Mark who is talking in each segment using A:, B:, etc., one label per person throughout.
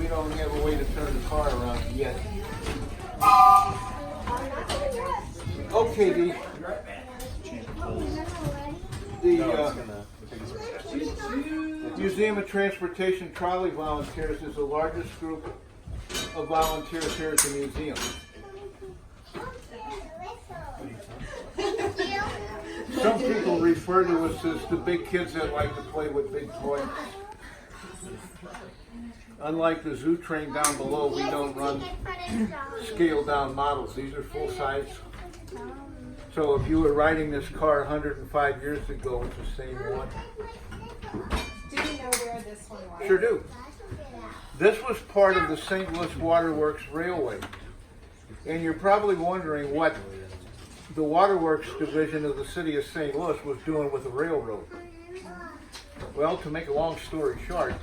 A: we don't have a way to turn the car around yet. Okay, the Museum of Transportation Trolley Volunteers is the largest group of volunteers here at the museum. Some people refer to us as the big kids that like to play with big toys. Unlike the zoo train down below, we don't run scaled down models. These are full size. So if you were riding this car 105 years ago, it's the same one.
B: Do you know where this one was?
A: Sure do. This was part of the St. Louis Waterworks Railway. And you're probably wondering what the Waterworks division of the city of St. Louis was doing with the railroad. Well, to make a long story short,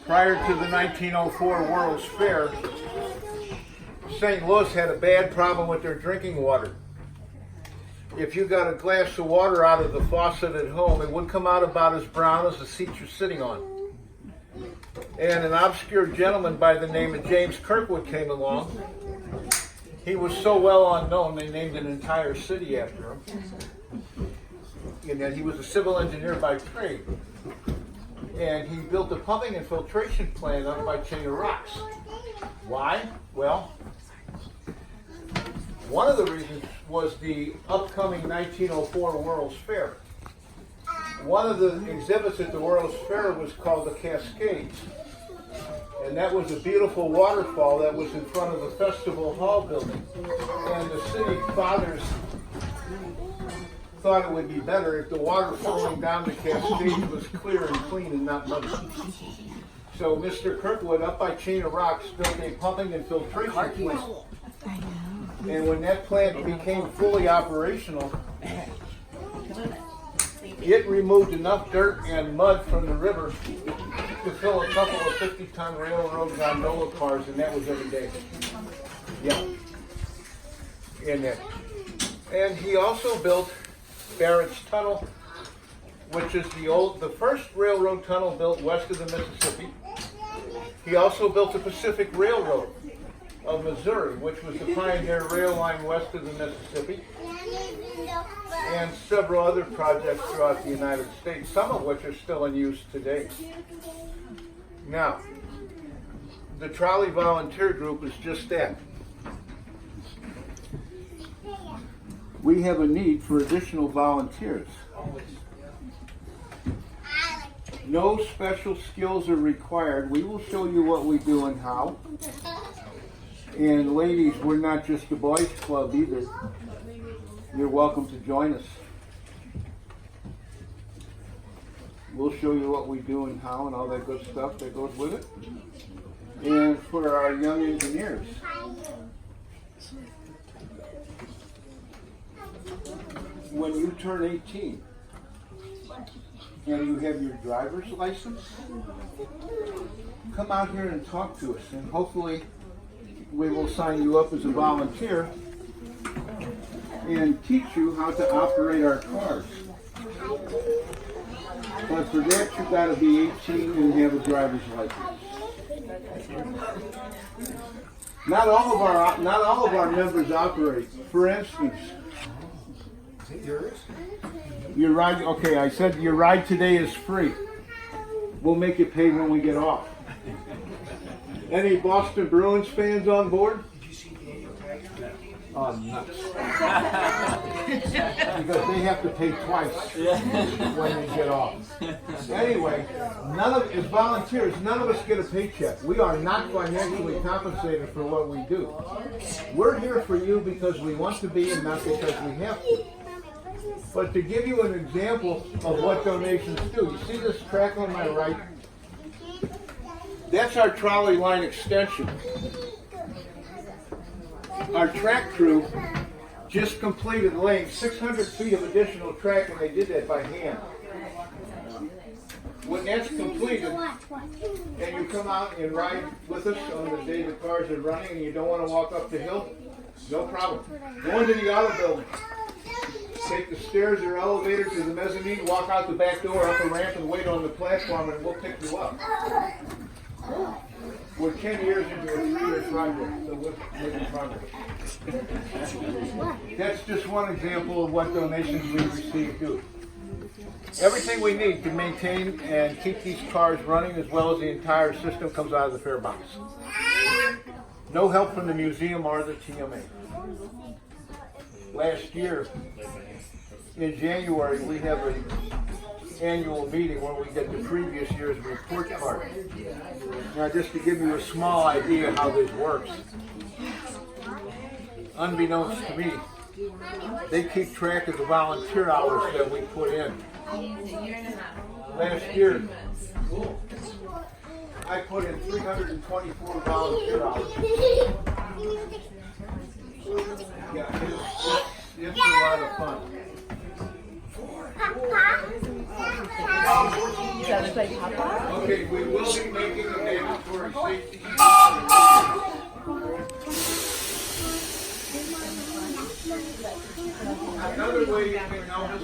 A: prior to the 1904 World's Fair, St. Louis had a bad problem with their drinking water. If you got a glass of water out of the faucet at home, it would come out about as brown as the seat you're sitting on. And an obscure gentleman by the name of James Kirkwood came along. He was so well unknown, they named an entire city after him. And then he was a civil engineer by trade. And he built a pumping and filtration plant up by Chain of Rocks. Why? Well, one of the reasons was the upcoming 1904 World's Fair. One of the exhibits at the World's Fair was called the Cascades. And that was a beautiful waterfall that was in front of the Festival Hall building. And the city fathers thought it would be better if the water flowing down the Cascades was clear and clean and not muddy. So Mr. Kirkwood, up by Chain of Rocks, built a pumping and filtration plant. And when that plant became fully operational, it removed enough dirt and mud from the river to fill a couple of 50-ton railroad gondola cars, and that was every day. Yeah. And he also built Barrett's Tunnel, which is the first railroad tunnel built west of the Mississippi. He also built the Pacific Railroad of Missouri, which was the pioneer rail line west of the Mississippi, and several other projects throughout the United States, some of which are still in use today. Now, the Trolley Volunteer Group is just that. We have a need for additional volunteers. No special skills are required. We will show you what we do and how. And ladies, we're not just a boys club either. You're welcome to join us. We'll show you what we do and how and all that good stuff that goes with it. And for our young engineers, when you turn 18 and you have your driver's license, come out here and talk to us, and hopefully we will sign you up as a volunteer and teach you how to operate our cars. But for that, you've got to be 18 and have a driver's license. Not all of our members operate. For instance, your ride. Okay, I said your ride today is free. We'll make you pay when we get off. Any Boston Bruins fans on board?
C: Did you see the annual tag?
A: Oh, nuts. Because they have to pay twice when they get off. Anyway, as volunteers, none of us get a paycheck. We are not financially compensated for what we do. We're here for you because we want to be and not because we have to. But to give you an example of what donations do, you see this track on my right? That's our trolley line extension. Our track crew just completed laying 600 feet of additional track, and they did that by hand. When that's completed, and you come out and ride with us on the day the cars are running and you don't want to walk up the hill, no problem. Go into the auto building. Take the stairs or elevator to the mezzanine, walk out the back door, up a ramp, and wait on the platform, and we'll pick you up. We're 10 years into a 3-year project, so we're making progress. That's just one example of what donations we receive do. Everything we need to maintain and keep these cars running, as well as the entire system, comes out of the fare box. No help from the museum or the TMA. Last year, in January, we have an annual meeting where we get the previous year's report card. Now, just to give you a small idea how this works, unbeknownst to me, they keep track of the volunteer hours that we put in. Last year, I put in 324 volunteer hours. Yeah, it's a lot of fun. Okay, we will be making a mandatory safety. Another way you can help us.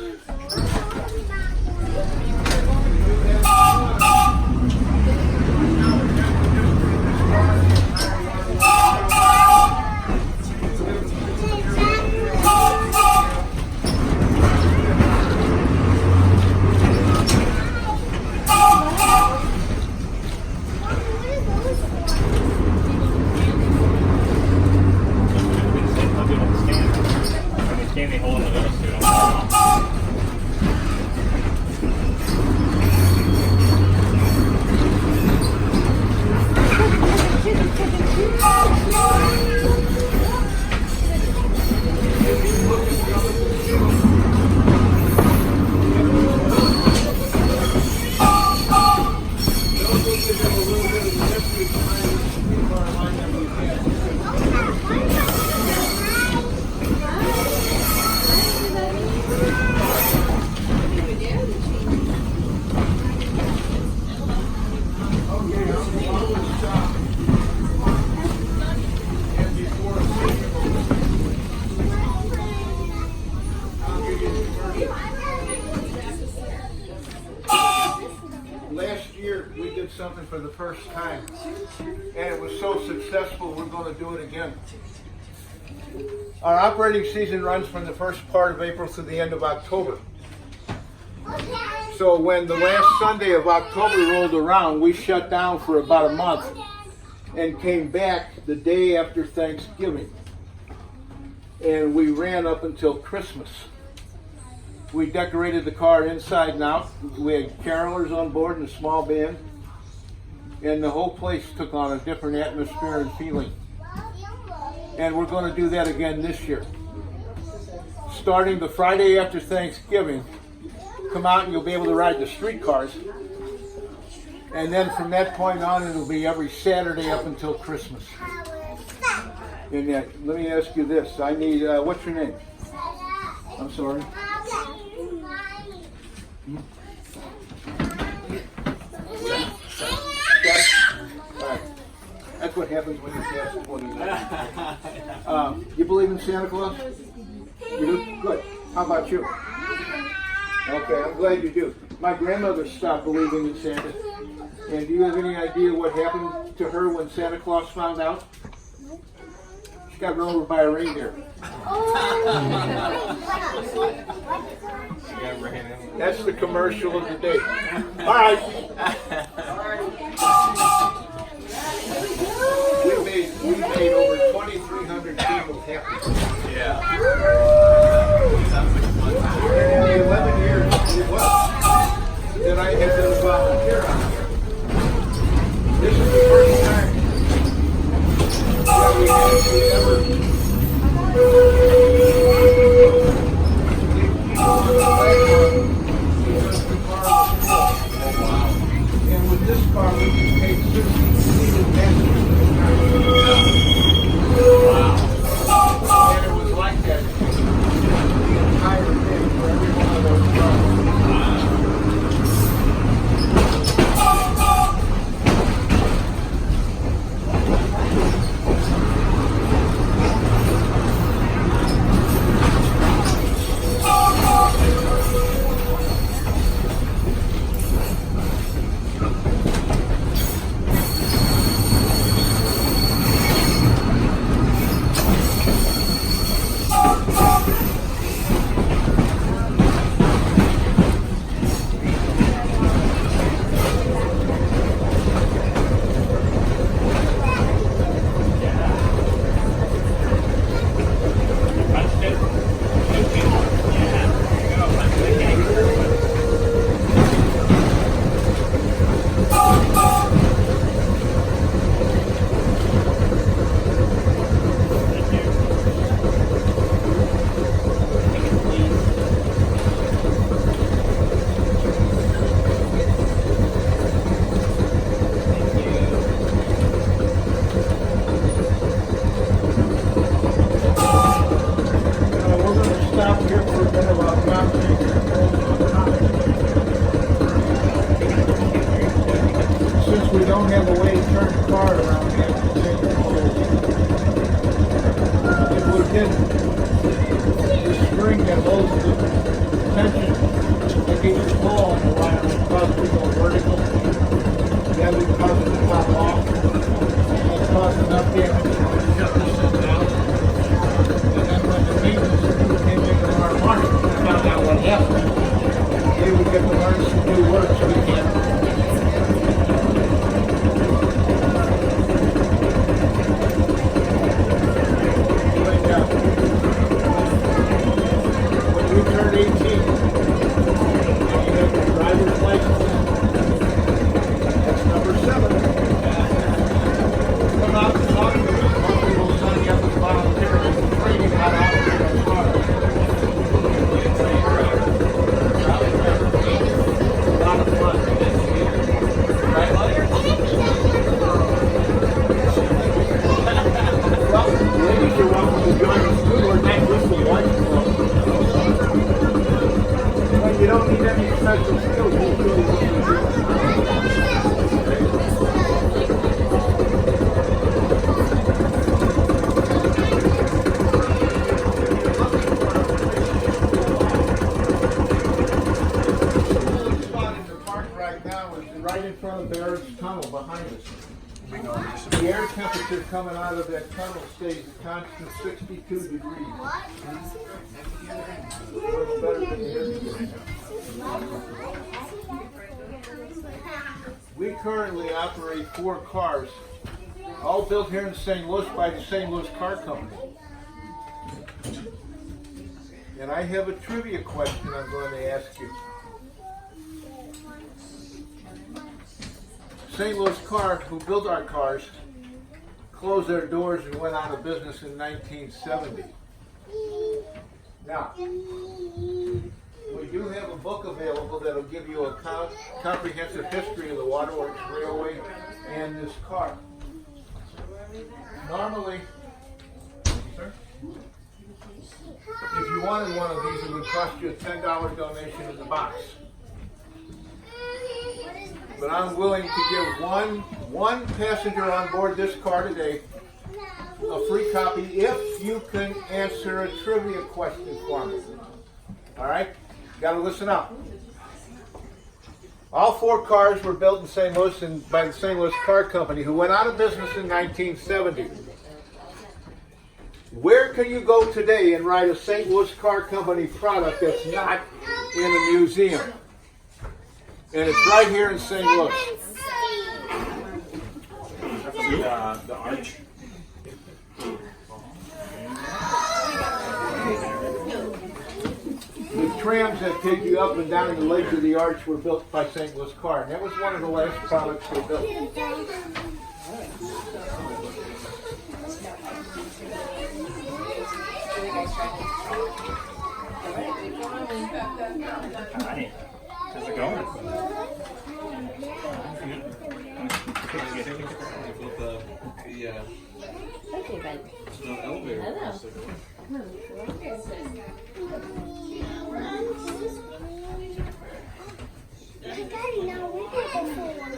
A: Something for the first time, and it was so successful we're going to do it again. Our operating season runs from the first part of April to the end of October. So when the last Sunday of October rolled around, we shut down for about a month and came back the day after Thanksgiving, and we ran up until Christmas. We decorated the car inside and out. We had carolers on board and a small band. And the whole place took on a different atmosphere and feeling. And we're going to do that again this year. Starting the Friday after Thanksgiving, come out and you'll be able to ride the streetcars. And then from that point on, it'll be every Saturday up until Christmas. And let me ask you this. I need, what's your name? I'm sorry. That's what happens when you pass 29. You believe in Santa Claus? You do? Good. How about you? Okay, I'm glad you do. My grandmother stopped believing in Santa. And do you have any idea what happened to her when Santa Claus found out? She got run over by a reindeer. That's the commercial of the day. All right. We made over 2,300 people happy. Yeah. And in the 11 years it was that I had been a volunteer on here, this is the first time that we actually ever take people on the platform because the car was full. Oh, wow. And we don't have a way to turn the car around yet. If we did the spring that holds the tension that gives you pull on the wire would cause it to go vertical. That would cause it to pop off. And cause enough damage to shut this thing down. And then when the maintenance crew came in from our market and found out what happened, they would get to learn some new words we can't. When you turn 18, and you have your driver's license, that's number 7. Come out and talk to us. Hopefully we'll sign you up as volunteers and train you how to operate our car. A lot of fun. Right? Well, ladies, you're welcome to join us too. We're not just the white club. Well, you don't need any special skills. We'll show you what to The spot in the park right now is right in front of Barrett's Tunnel behind us. The air temperature coming out of that tunnel stays a constant 62 degrees. Works better than the air conditioner. We currently operate 4 cars, all built here in St. Louis by the St. Louis Car Company. And I have a trivia question I'm going to ask you. St. Louis Car, who built our cars, closed their doors and went out of business in 1970. Now, we do have a book available that'll give you a comprehensive history of the Waterworks Railway and this car. Normally, sir, if you wanted one of these, it would cost you a $10 donation in the box. But I'm willing to give one passenger on board this car today a free copy if you can answer a trivia question for me. All right? Got to listen up. All 4 cars were built in St. Louis by the St. Louis Car Company, who went out of business in 1970. Where can you go today and ride a St. Louis Car Company product that's not in a museum? And it's right here in St. Louis.
C: The arch.
A: The trams that take you up and down the legs of the arch were built by St. Louis Car, and that was one of the last products they built.
C: Hi. How's it going?
D: Okay, bud.
C: No elevator.
D: Hello.
E: Daddy, now we can go for one.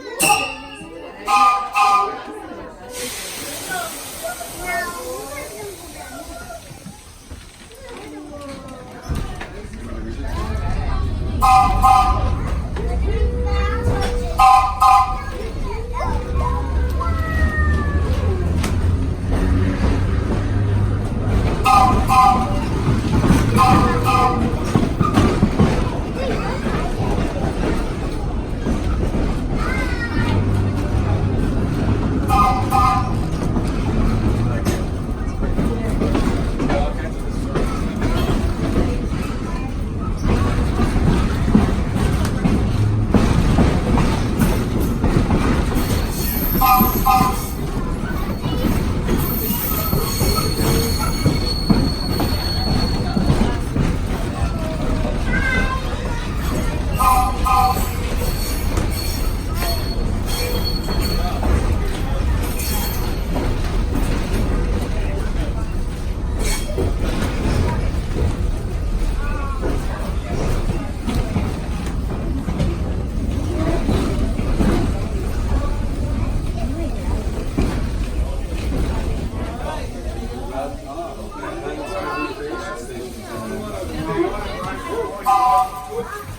E: Wow.